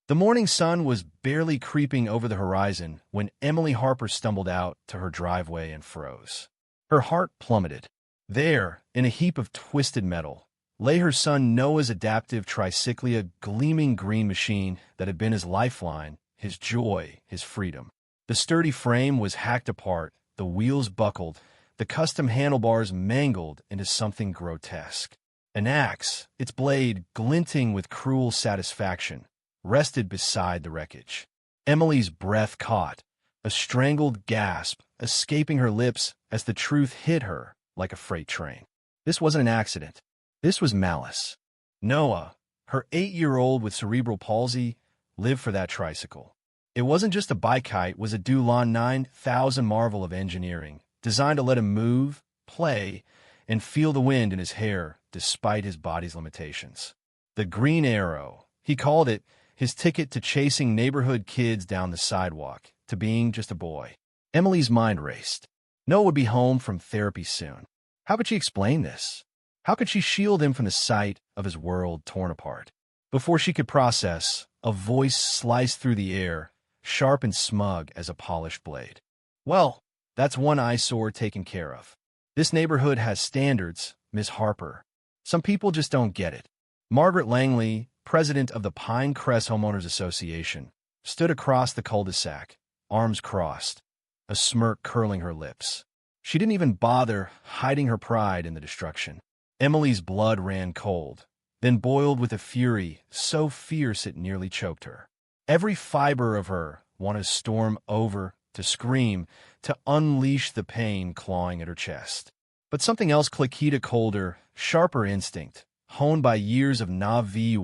The morning sun was barely creeping over the horizon when Emily Harper stumbled out to her driveway and froze. Her heart plummeted. There, in a heap of twisted metal, lay her son Noah's adaptive Tricycle, a gleaming green machine that had been his lifeline, his joy, his freedom. The sturdy frame was hacked apart, the wheels buckled, the custom handlebars mangled into something grotesque. An axe, its blade glinting with cruel satisfaction, rested beside the wreckage. Emily's breath caught, a strangled gasp escaping her lips as the truth hit her like a freight train. This wasn't an accident. This was malice. Noah, her 8-year-old with cerebral palsy, lived for that tricycle. It wasn't just a bike kite, it was a Dulon 9000 marvel of engineering, designed to let him move, play, and feel the wind in his hair despite his body's limitations. The Green Arrow, he called it, his ticket to chasing neighborhood kids down the sidewalk, to being just a boy. Emily's mind raced. Noah would be home from therapy soon. How could she explain this? How could she shield him from the sight of his world torn apart? Before she could process, a voice sliced through the air, sharp and smug as a polished blade. Well, that's one eyesore taken care of. This neighborhood has standards, Miss Harper. Some people just don't get it. Margaret Langley, president of the Pinecrest Homeowners Association, stood across the cul-de-sac, arms crossed, a smirk curling her lips. She didn't even bother hiding her pride in the destruction. Emily's blood ran cold, then boiled with a fury so fierce it nearly choked her. Every fiber of her wanted to storm over, to scream, to unleash the pain clawing at her chest. But something else clicked, a colder, sharper instinct, honed by years of NAVY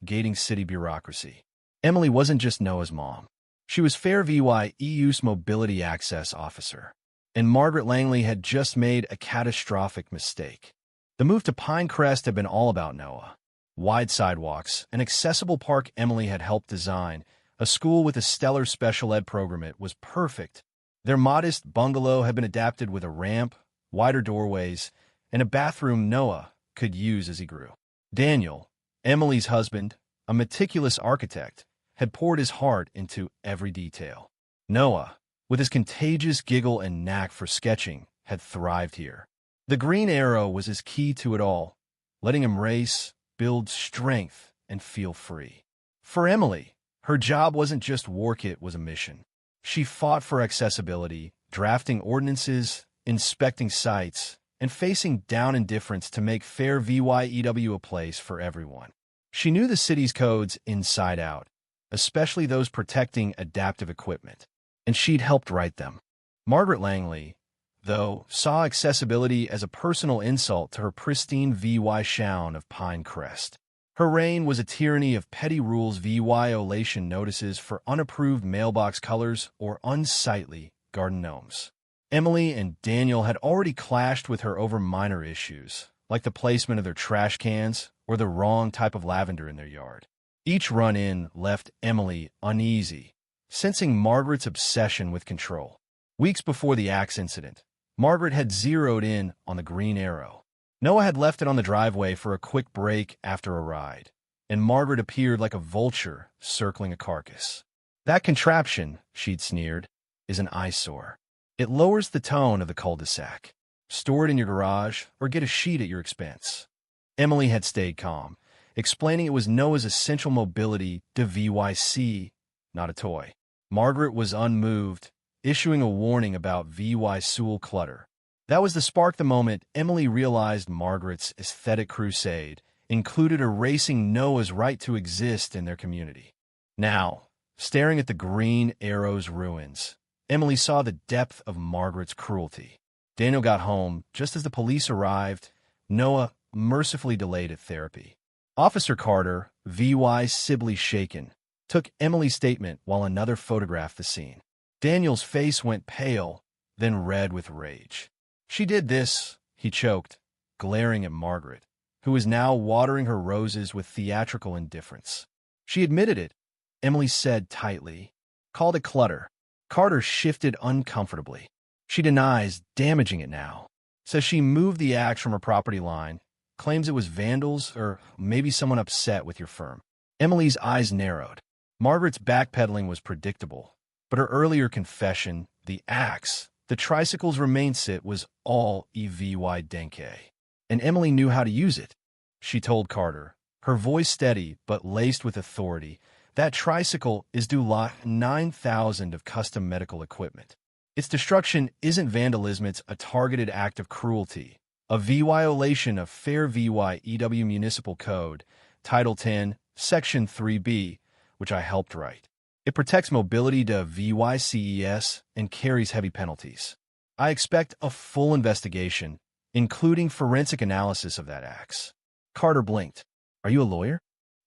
gating city bureaucracy. Emily wasn't just Noah's mom. She was Fair VY EU's mobility access officer. And Margaret Langley had just made a catastrophic mistake. The move to Pinecrest had been all about Noah. Wide sidewalks, an accessible park Emily had helped design, a school with a stellar special ed program. It was perfect. Their modest bungalow had been adapted with a ramp, wider doorways, and a bathroom Noah could use as he grew. Daniel, Emily's husband, a meticulous architect, had poured his heart into every detail. Noah, with his contagious giggle and knack for sketching, had thrived here. The Green Arrow was his key to it all, letting him race, build strength, and feel free. For Emily, her job wasn't just work, it was a mission. She fought for accessibility, drafting ordinances, inspecting sites, and facing down indifference to make Fair VYEW a place for everyone. She knew the city's codes inside out, especially those protecting adaptive equipment, and she'd helped write them. Margaret Langley, though, saw accessibility as a personal insult to her pristine VY Shown of Pinecrest. Her reign was a tyranny of petty rules, violation notices for unapproved mailbox colors or unsightly garden gnomes. Emily and Daniel had already clashed with her over minor issues, like the placement of their trash cans or the wrong type of lavender in their yard. Each run-in left Emily uneasy, sensing Margaret's obsession with control. Weeks before the axe incident, Margaret had zeroed in on the Green Arrow. Noah had left it on the driveway for a quick break after a ride, and Margaret appeared like a vulture circling a carcass. That contraption, she'd sneered, is an eyesore. It lowers the tone of the cul-de-sac. Store it in your garage or get a sheet at your expense. Emily had stayed calm, explaining it was Noah's essential mobility to VYC, not a toy. Margaret was unmoved, issuing a warning about VY Sewell clutter. That was the spark the moment Emily realized Margaret's aesthetic crusade included erasing Noah's right to exist in their community. Now, staring at the Green Arrow's ruins, Emily saw the depth of Margaret's cruelty. Daniel got home just as the police arrived. Noah mercifully delayed at therapy. Officer Carter, VY Sibley shaken, took Emily's statement while another photographed the scene. Daniel's face went pale, then red with rage. She did this, he choked, glaring at Margaret, who was now watering her roses with theatrical indifference. She admitted it, Emily said tightly. Called it clutter. Carter shifted uncomfortably. She denies damaging it now. Says she moved the axe from her property line, claims it was vandals or maybe someone upset with your firm. Emily's eyes narrowed. Margaret's backpedaling was predictable, but her earlier confession, the axe, the tricycle's remain sit, was all evy denke. And Emily knew how to use it. She told Carter, her voice steady but laced with authority, that tricycle is due lot 9,000 of custom medical equipment. Its destruction isn't vandalism, it's a targeted act of cruelty, a violation of Fair VYEW Municipal Code, Title 10, Section 3B, which I helped write. It protects mobility to VYCES and carries heavy penalties. I expect a full investigation, including forensic analysis of that axe. Carter blinked. Are you a lawyer?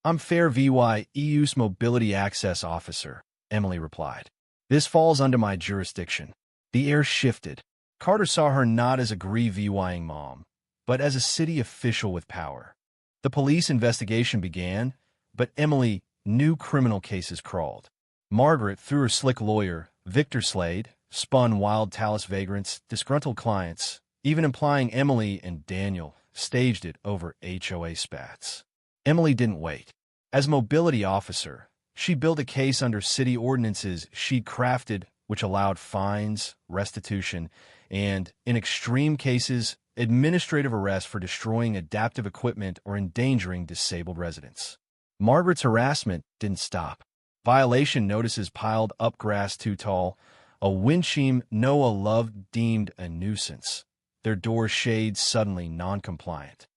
I'm Fair VYEU's Mobility Access Officer, Emily replied. This falls under my jurisdiction. The air shifted. Carter saw her not as a VYing mom, but as a city official with power. The police investigation began, but Emily knew criminal cases crawled. Margaret, through her slick lawyer, Victor Slade, spun wild talus vagrants, disgruntled clients, even implying Emily and Daniel staged it over HOA spats. Emily didn't wait. As mobility officer, she built a case under city ordinances she'd crafted, which allowed fines, restitution, and, in extreme cases, administrative arrest for destroying adaptive equipment or endangering disabled residents. Margaret's harassment didn't stop. Violation notices piled up grass too tall, a windshield Noah loved deemed a nuisance, their door shades suddenly non-compliant.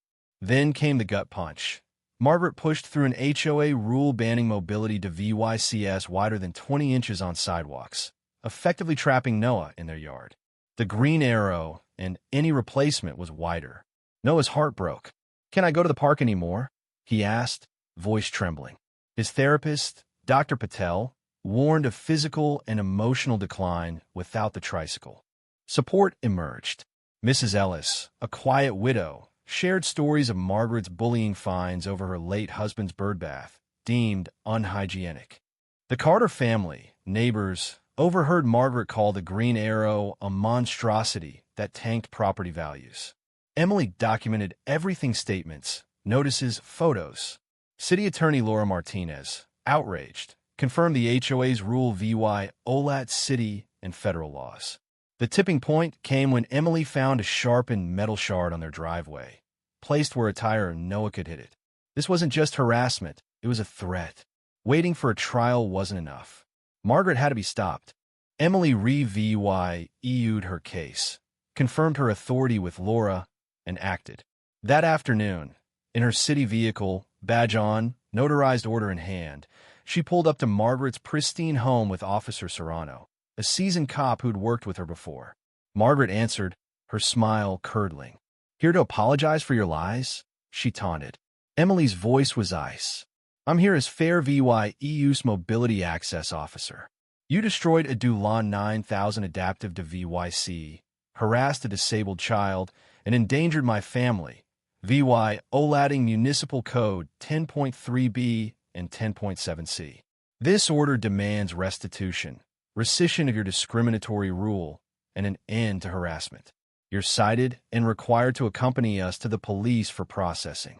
Then came the gut punch. Margaret pushed through an HOA rule banning mobility to VYCS wider than 20 inches on sidewalks, effectively trapping Noah in their yard. The green arrow and any replacement was wider. Noah's heart broke. "Can I go to the park anymore?" he asked, voice trembling. His therapist, Dr. Patel, warned of physical and emotional decline without the tricycle. Support emerged. Mrs. Ellis, a quiet widow, shared stories of Margaret's bullying fines over her late husband's birdbath, deemed unhygienic. The Carter family, neighbors, overheard Margaret call the green arrow a monstrosity that tanked property values. Emily documented everything: statements, notices, photos. City Attorney Laura Martinez, outraged, confirmed the HOA's rule violates city and federal laws. The tipping point came when Emily found a sharpened metal shard on their driveway, placed where a tire Noah could hit it. This wasn't just harassment, it was a threat. Waiting for a trial wasn't enough. Margaret had to be stopped. Emily re-VYEU'd her case, confirmed her authority with Laura, and acted. That afternoon, in her city vehicle, badge on, notarized order in hand, she pulled up to Margaret's pristine home with Officer Serrano, a seasoned cop who'd worked with her before. Margaret answered, her smile curdling. "Here to apologize for your lies?" she taunted. Emily's voice was ice. "I'm here as Fair VYEU's Mobility Access Officer. You destroyed a Dulon 9000 adaptive to VYC, harassed a disabled child, and endangered my family. violating Municipal Code 10.3b and 10.7c. This order demands restitution, rescission of your discriminatory rule, and an end to harassment. You're cited and required to accompany us to the police for processing."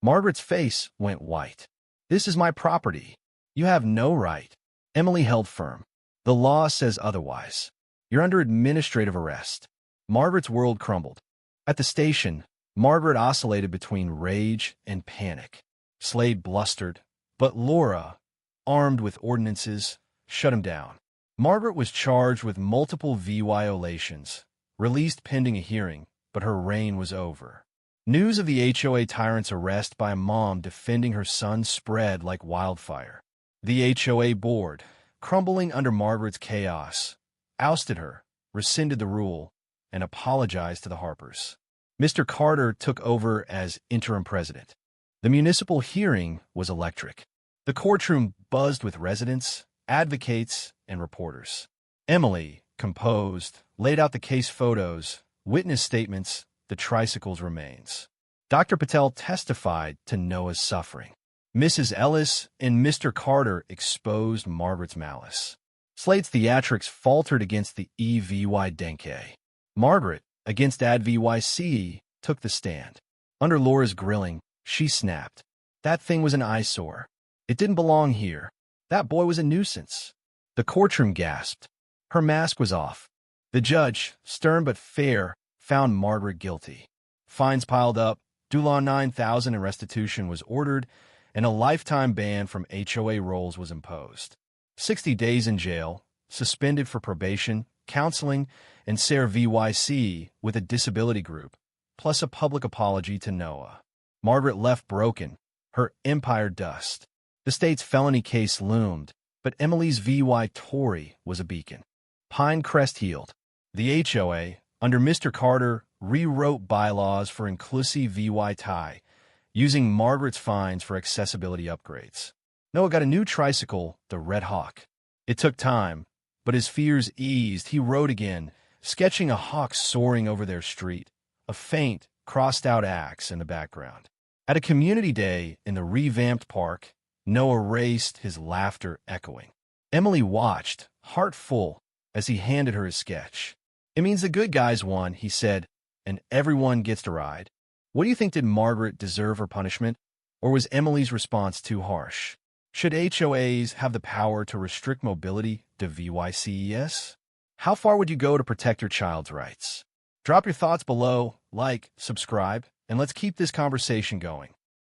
Margaret's face went white. "This is my property. You have no right." Emily held firm. "The law says otherwise. You're under administrative arrest." Margaret's world crumbled. At the station, Margaret oscillated between rage and panic. Slade blustered, but Laura, armed with ordinances, shut him down. Margaret was charged with multiple violations, released pending a hearing, but her reign was over. News of the HOA tyrant's arrest by a mom defending her son spread like wildfire. The HOA board, crumbling under Margaret's chaos, ousted her, rescinded the rule, and apologized to the Harpers. Mr. Carter took over as interim president. The municipal hearing was electric. The courtroom buzzed with residents, advocates, and reporters. Emily, composed, laid out the case photos, witness statements, the tricycle's remains. Dr. Patel testified to Noah's suffering. Mrs. Ellis and Mr. Carter exposed Margaret's malice. Slade's theatrics faltered against the EVY Denke. Margaret, against Ad VYC, took the stand. Under Laura's grilling, she snapped. That thing was an eyesore. It didn't belong here. That boy was a nuisance. The courtroom gasped. Her mask was off. The judge, stern but fair, found Margaret guilty. Fines piled up, Dulon 9,000 in restitution was ordered, and a lifetime ban from HOA rolls was imposed. 60 days in jail, suspended for probation, counseling, and SARE VYC with a disability group, plus a public apology to Noah. Margaret left broken, her empire dust. The state's felony case loomed, but Emily's VY Tory was a beacon. Pinecrest healed. The HOA, under Mr. Carter, rewrote bylaws for inclusive VY tie, using Margaret's fines for accessibility upgrades. Noah got a new tricycle, the Red Hawk. It took time, but his fears eased. He rode again, sketching a hawk soaring over their street, a faint, crossed-out axe in the background. At a community day in the revamped park, Noah raced, his laughter echoing. Emily watched, heart full, as he handed her his sketch. "It means the good guys won," he said, "and everyone gets to ride." What do you think? Did Margaret deserve her punishment, or was Emily's response too harsh? Should HOAs have the power to restrict mobility to VYCES? How far would you go to protect your child's rights? Drop your thoughts below, like, subscribe, and let's keep this conversation going.